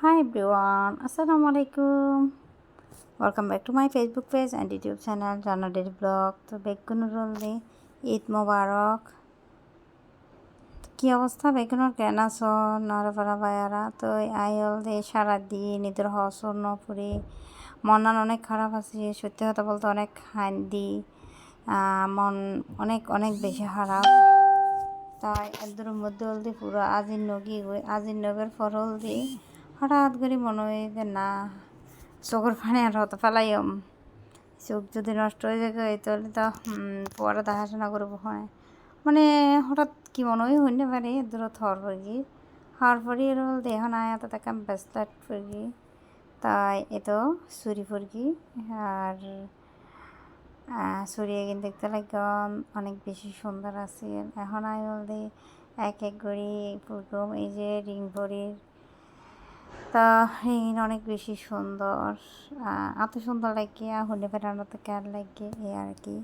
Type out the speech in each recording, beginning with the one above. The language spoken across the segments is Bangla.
Hi everyone, Assalamu alaikum. Welcome back to my Facebook page and YouTube channel, Rana Daily Blog. তো বেগুন রোল ঈদ মোবারক। কি অবস্থা বেগুনের কেন আছো নরপাড়া ভাইয়ারা? তো আইল দিয়ে সারাদিন ঈদের হসর নপুরি মন অনেক খারাপ আছে, সত্যি কথা বলতে অনেক হান্দি মন অনেক অনেক বেশি খারাপ। তাই এদের মধ্যে হলদি পুরো আজির নগের পর হলদি হঠাৎ করে মনে হয় যে না চোখের পানি আর হতে ফেলাইম, চোখ যদি নষ্ট হয়ে যায় তাহলে তো পরে দেখাশোনা করবো। হয় মানে হঠাৎ কি মনে হয় হইতে পারে দূরত হওয়ার পরগি হওয়ার পরই এর হল দেহ না এত তাকে ব্যস্ত পড়গি। তাই এত চুরি পড়গি আর চুরিয়ে কিন্তু দেখতে লাগলাম অনেক বেশি সুন্দর আছে। এখন আই বলতে এক এক ঘড়ি পুরকম এই যে রিং ভরির, তা রিং অনেক বেশি সুন্দর, এত সুন্দর লাগে হলে বেড়ানো তো কেয়ার লাগে এই আর কি।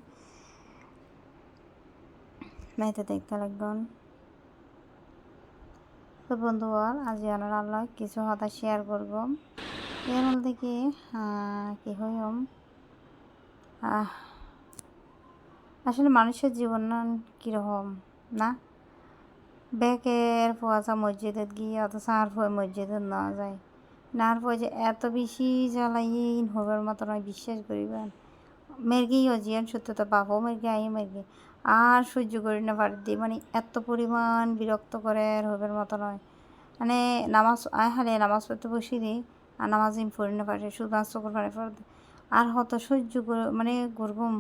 মেয়েতে দেখতে লাগবেন তো বন্ধু বল আজ আল্লাহ কিছু হতা শেয়ার করব এর মধ্যে কি হইম। আসলে মানুষের জীবন কীরকম না, বেকের পোয়াশা মসজিদত গিয়ে অত সার ফয়ে মসজিদত না যায় নার ফয়ে যে এত বেশি জ্বালাইন হবার মতো নয়, বিশ্বাস করিবেন। মেরগি অজিয়ান সত্য তো বাপও মেরগি আই মেরগি আর সহ্য করি না পারি, মানে এত পরিমাণ বিরক্ত করে হবার মতো নয়। মানে নামাজ হালে নামাজ পড়তে বসি দিই আর নামাজ পড়ি না পারি, শুধু নাচ চোখের পানি পড়ে আর সহ্য করে মানে করবম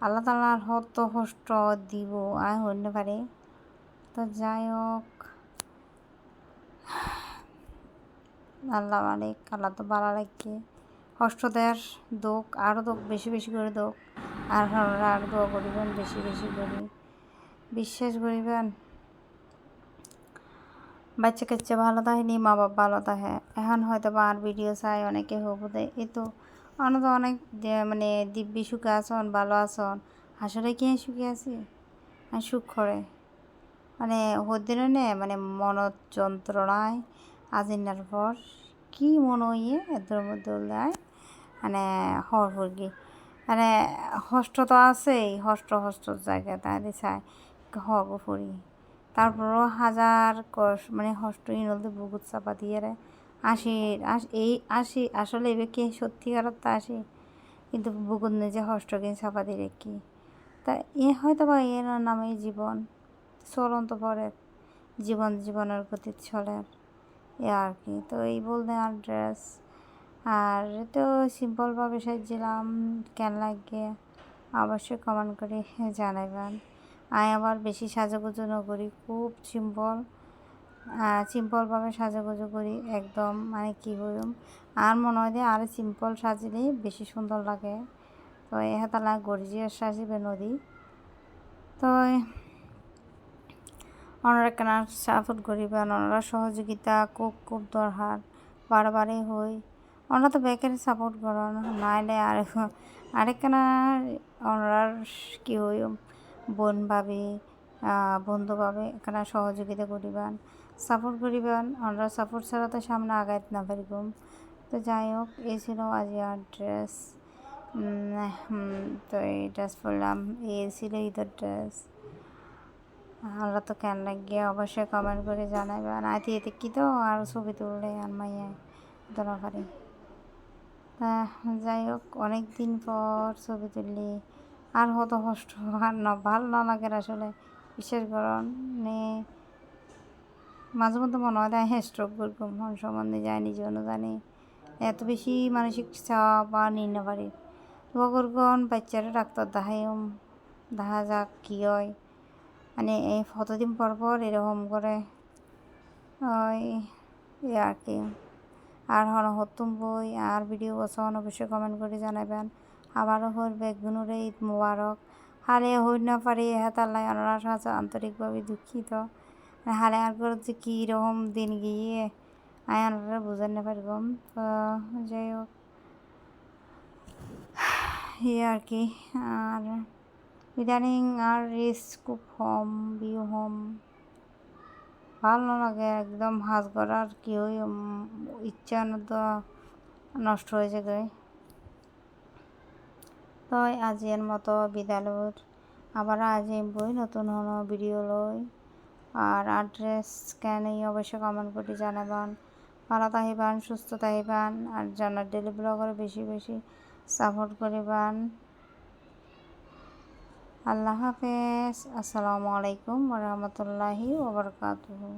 আল্লাহ তাআলা হত কষ্ট দিব হইতে পারে। তো যাই হোক আল্লাহ মালিক, আল্লাহ তো ভালো লাগে কষ্টদের দুঃখ আরও দুঃখ বেশি বেশি করে দুঃখ আর আর দোয়া করিবেন বেশি বেশি করে, বিশ্বাস করিবেন। বাচ্চা কাচ্চা ভালো থাকেনি, মা বাপ ভালো থাকে। এখন হয়তো বা আর ভিডিও চাই অনেকে হবো দেয় এই তো অনেক মানে দিব্যি সুখে আসন ভালো আসন, আসলে কি সুখে আছি আর সুখ করে মানে হদিনও নে মানে মনত যন্ত্রণায় আজিনার পর কি মনে হইয়ে এদের মধ্যে মানে হরবর্গি মানে হষ্ট তো আছেই, হষ্টর জায়গা তাহলে চাই হব ফুরি তারপরও হাজার মানে হষ্ট ইনলতে বুকুত চাপা দিয়ে আসি আসলে এবার কি সত্যিকার তা আসি কিন্তু বুকুত নিজে হষ্ট কিনে চাপা দিয়ে কি তা হয়তো বা এর নামে জীবন চলন্ত পরে জীবনের গতি চলে আর কি। তো এই বলতে আর ড্রেস আর তো সিম্পলভাবে সাজিলাম, কেন লাগে অবশ্যই কমেন্ট করে জানাবেন। আবার বেশি সাজাগুজো না করি, খুব সিম্পলভাবে সাজাগুজো করি একদম, মানে কী হইম আর মনে হয় যে আর সিম্পল সাজিলেই বেশি সুন্দর লাগে। তো এহাতালা গর্জিয়াস সাজিবে নদী তো ওনারা কেনার সাপোর্ট করিবেন, ওনারা সহযোগিতা খুব দরকার বারবারই হই। ওনারা তো বেকারি সাপোর্ট করেন নাইলে আরেকখানা ওনার কি হই বোন ভাবি বন্ধু ভাবে এখানে সহযোগিতা করিবেন সাপোর্ট করিবেন। ওনারা সাপোর্ট ছাড়া তো সামনে আগাইতে না পারিব। তো যাই হোক এই ছিল আজ আর ড্রেস। তো এই ড্রেস পরলাম, এই ছিল ঈদের ড্রেস। আল্লাহ তো কেন লাগিয়ে অবশ্যই কমেন্ট করে জানাবেন। এতে কি তো আর ছবি তুললে আর মাইয়ায় ধরা পারি। তা যাই হোক অনেক দিন পর ছবি তুললি আর হতো কষ্ট আর না ভাল না লাগে আসলে, বিশ্বাস করুন। মাঝে মধ্যে মনে হয় হ্যাঁ স্ট্রোক করবো মন সম্বন্ধে যায় নিজেও জানি এত বেশি মানসিক চাপ বা নিতে পারি করগন বাচ্চারা ডাক্তার দেখা যাক কী হয়। মানে এই কতদিন পর এরকম করে ওই আর কি। আর হতুম বই আর ভিডিও বসান অবশ্যই কমেন্ট করে জানাবেন। আবারও হল বেগুনুরে ঈদ মোবারক। হারে হই না পারি হেতাল্লাই ওনার কাছে আন্তরিকভাবে দুঃখিত। হারে আর করে যে কীরকম দিন গিয়ে ওনারা বুঝান না পারবম। তো যাই হোক আর কি। আর ইদানিং আর রিস্ক খুব কম ভিউ হোম ভালো লাগে একদম হাঁস গড়ার কি ওই ইচ্ছা তো নষ্ট হয়ে যাবে। তো আজি এর মতো বিদায় লইর, আবার আজ বই নতুন হনো ভিডিও লই। আর অ্যাড্রেস কেন অবশ্যই কমেন্ট করে জানাবেন। ভালো থাকিবেন, সুস্থ থাকিবেন, আর জানার ডেলি ব্লগরে বেশি বেশি সাপোর্ট করিবেন। আল্লাহ হাফেজ। আসসালামু আলাইকুম ওয়া রাহমাতুল্লাহি ওয়া বারাকাতুহু।